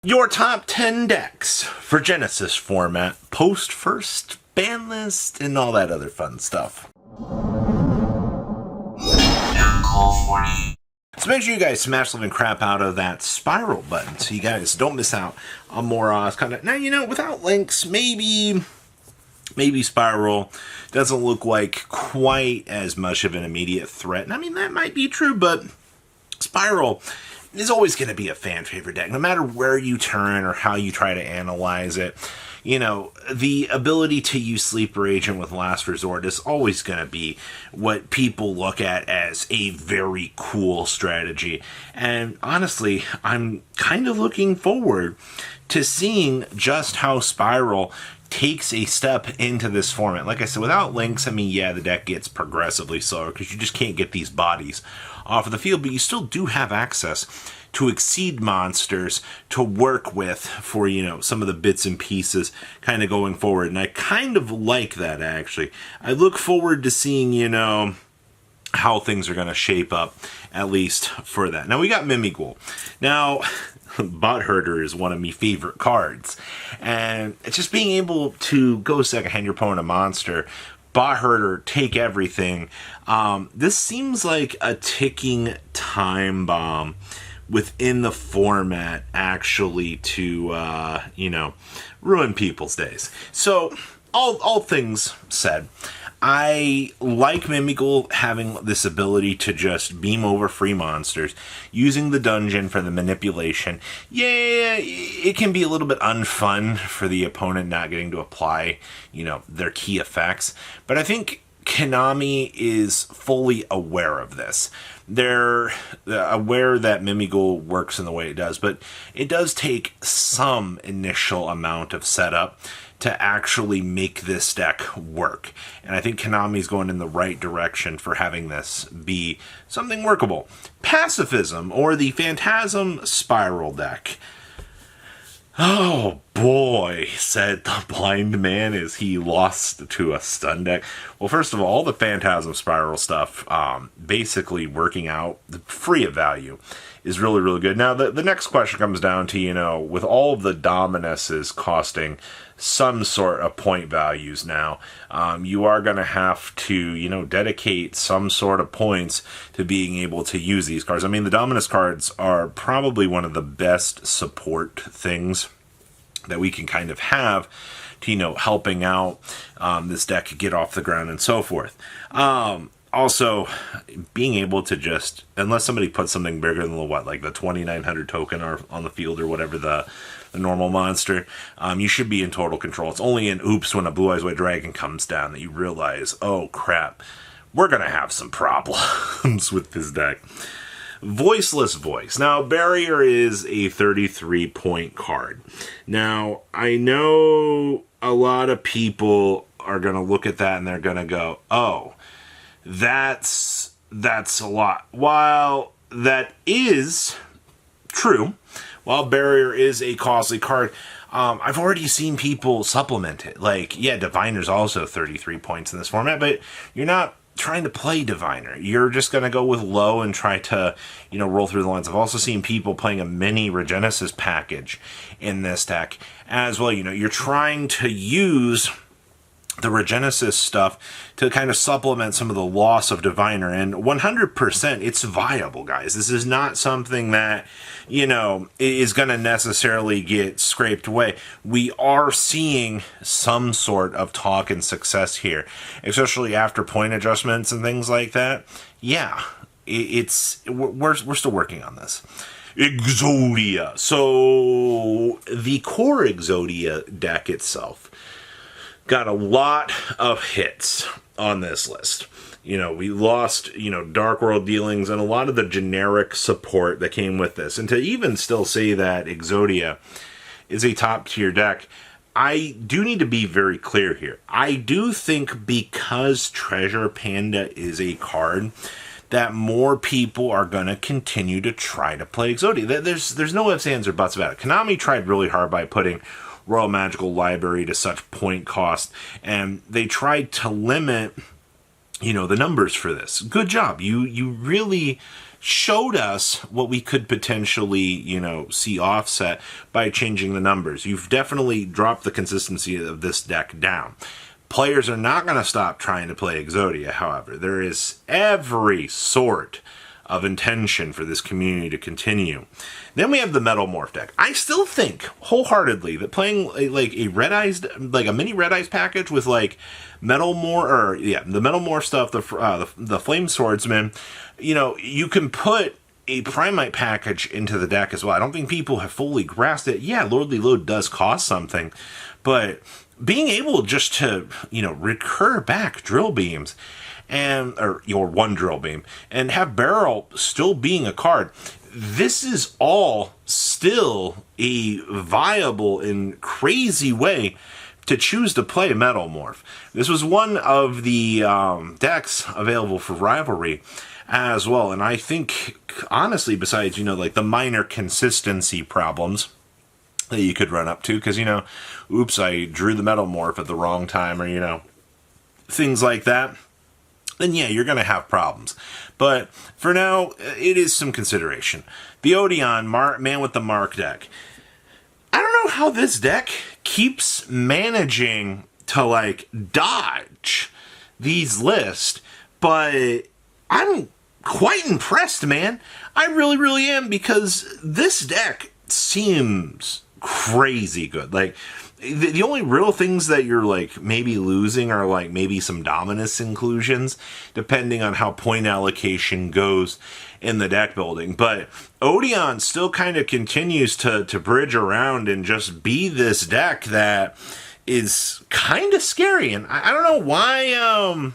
Your top 10 decks for Genesys format, post first, ban list, and all that other fun stuff. So make sure you guys smash the living crap out of that spiral button so you guys don't miss out on more content. Now, without links, maybe Spiral doesn't look like quite as much of an immediate threat. And I mean, that might be true, but Spiral is always going to be a fan favorite deck, no matter where you turn or how you try to analyze it. The ability to use Sleeper Agent with Last Resort is always going to be what people look at as a very cool strategy. And honestly, I'm kind of looking forward to seeing just how Spiral takes a step into this format. Like I said, without links, the deck gets progressively slower because you just can't get these bodies off of the field, but you still do have access to Exceed monsters to work with for, some of the bits and pieces kind of going forward. And I kind of like that, actually. I look forward to seeing, how things are going to shape up, at least for that. Now, we got Mimighoul. Now, Bot Herder is one of my favorite cards. And it's just being able to go second hand your opponent a monster, Bot Herder, take everything. This seems like a ticking time bomb within the format, actually, to, ruin people's days. So, all things said, I like Mimighoul having this ability to just beam over free monsters, using the dungeon for the manipulation. Yeah, it can be a little bit unfun for the opponent not getting to apply, their key effects. But I think Konami is fully aware of this. They're aware that Mimighoul works in the way it does, but it does take some initial amount of setup to actually make this deck work. And I think Konami's going in the right direction for having this be something workable. Pacifism, or the Phantasm Spiral deck. Oh boy, said the blind man as he lost to a stun deck. Well, first of all the Phantasm Spiral stuff, basically working out free of value, is really, really good. Now, the next question comes down to, with all of the Dominuses costing some sort of point values now, you are going to have to, dedicate some sort of points to being able to use these cards. The Dominus cards are probably one of the best support things that we can kind of have to, helping out this deck get off the ground and so forth. Also, being able to just, unless somebody puts something bigger than the 2900 token on the field or whatever the normal monster, you should be in total control. It's only in Oops when a Blue Eyes White Dragon comes down that you realize, oh crap, we're going to have some problems with this deck. Voiceless Voice. Now, Barrier is a 33-point card. Now, I know a lot of people are going to look at that and they're going to go, oh, that's a lot. While that is true, while Barrier is a costly card, I've already seen people supplement it. Diviner's also 33 points in this format, but you're not trying to play Diviner. You're just going to go with low and try to, roll through the lines. I've also seen people playing a mini Regenesis package in this deck as well. You're trying to use the Regenesis stuff to kind of supplement some of the loss of Diviner, and 100% it's viable, guys. This is not something that, is going to necessarily get scraped away. We are seeing some sort of talk and success here, especially after point adjustments and things like that. Yeah, we're still working on this. Exodia. So the core Exodia deck itself got a lot of hits on this list. We lost, Dark World Dealings and a lot of the generic support that came with this. And to even still say that Exodia is a top tier deck, I do need to be very clear here. I do think because Treasure Panda is a card, that more people are going to continue to try to play Exodia. There's no ifs, ands, or buts about it. Konami tried really hard by putting Royal Magical Library to such point cost, and they tried to limit, the numbers for this. Good job. You really showed us what we could potentially, see offset by changing the numbers. You've definitely dropped the consistency of this deck down. Players are not going to stop trying to play Exodia, however. There is every sort of intention for this community to continue. Then we have the Metal Morph deck. I still think wholeheartedly that playing a Red Eyes, like a mini Red Eyes package with like Metal Morph, the Metal Morph stuff, the Flame Swordsman, you can put a Primite package into the deck as well. I don't think people have fully grasped it. Yeah, Lordly Load does cost something, but being able just to, recur back drill beams or your one drill beam and have barrel still being a card, this is all still a viable and crazy way to choose to play Metal Morph. This was one of the decks available for Rivalry as well, and I think honestly, besides the minor consistency problems that you could run up to, because oops, I drew the Metal Morph at the wrong time, or things like that, then yeah, you're going to have problems. But for now, it is some consideration. The Odeon Man with the Mark deck. I don't know how this deck keeps managing to dodge these lists, but I'm quite impressed, man. I really, really am, because this deck seems crazy good. The only real things that you're maybe losing are maybe some Dominus inclusions, depending on how point allocation goes in the deck building. But Odeon still kind of continues to bridge around and just be this deck that is kind of scary. And I don't know why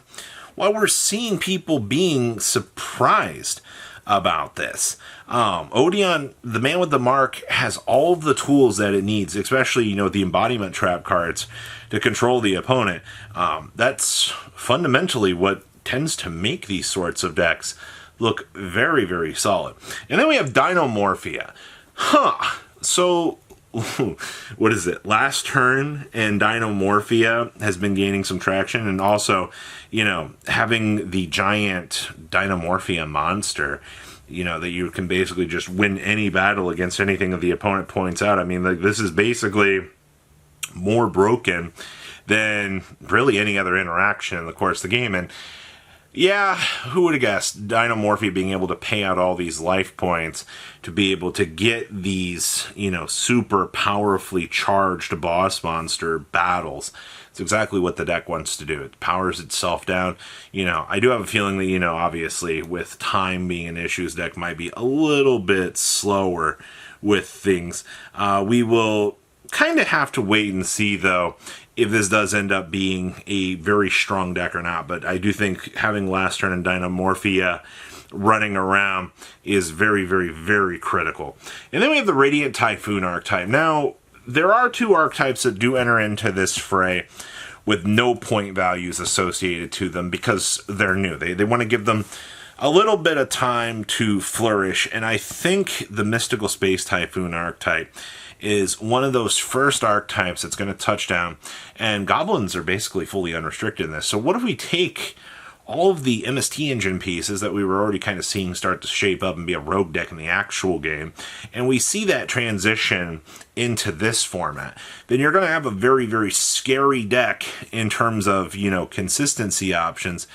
we're seeing people being surprised about this. Odeon, the Man with the Mark, has all of the tools that it needs, especially, the embodiment trap cards to control the opponent. That's fundamentally what tends to make these sorts of decks look very, very solid. And then we have Dinomorphia. So, what is it? Last Turn and Dinomorphia has been gaining some traction, and also, having the giant Dinomorphia monster, that you can basically just win any battle against anything that the opponent points out. I mean, this is basically more broken than really any other interaction in the course of the game. And yeah, who would have guessed Dinomorphia being able to pay out all these life points to be able to get these, super powerfully charged boss monster battles. It's exactly what the deck wants to do. It powers itself down. I do have a feeling that, obviously with time being an issue, this deck might be a little bit slower with things. We will kind of have to wait and see, though, if this does end up being a very strong deck or not. But I do think having Last Turn and Dinomorphia running around is very, very, very critical. And then we have the Radiant Typhoon archetype. Now, there are two archetypes that do enter into this fray with no point values associated to them because they're new. They want to give them a little bit of time to flourish, and I think the Mystical Space Typhoon archetype is one of those first archetypes that's going to touch down, and goblins are basically fully unrestricted in this. So what if we take all of the MST engine pieces that we were already kind of seeing start to shape up and be a rogue deck in the actual game, and we see that transition into this format, then you're going to have a very, very scary deck in terms of, consistency options.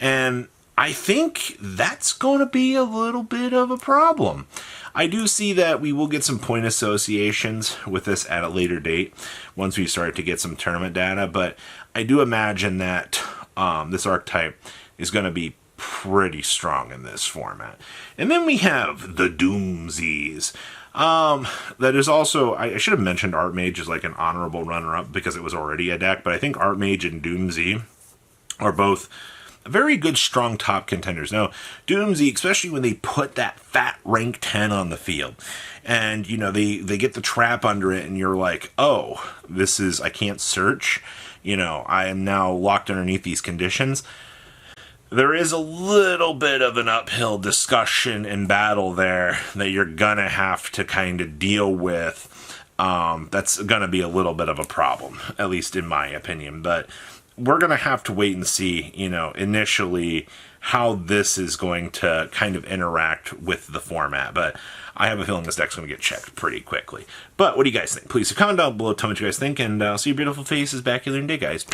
And I think that's going to be a little bit of a problem. I do see that we will get some point associations with this at a later date once we start to get some tournament data, but I do imagine that this archetype is going to be pretty strong in this format. And then we have the Doomsies. That is also, I should have mentioned Archmage as an honorable runner-up because it was already a deck, but I think Archmage and Doomsy are both very good, strong top contenders. Now, Doomsy, especially when they put that fat rank 10 on the field, and, they get the trap under it, and you're like, oh, I can't search. I am now locked underneath these conditions. There is a little bit of an uphill discussion and battle there that you're gonna have to kind of deal with. That's gonna be a little bit of a problem, at least in my opinion. But we're gonna have to wait and see, initially how this is going to kind of interact with the format, but I have a feeling this deck's going to get checked pretty quickly. But what do you guys think? Please comment down below, tell me what you guys think, and I'll see your beautiful faces back here in a day, guys.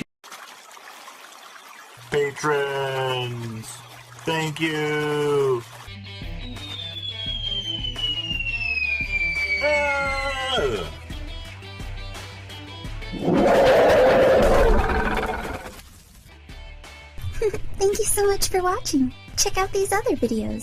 Patrons, thank you. Thank you so much for watching. Check out these other videos.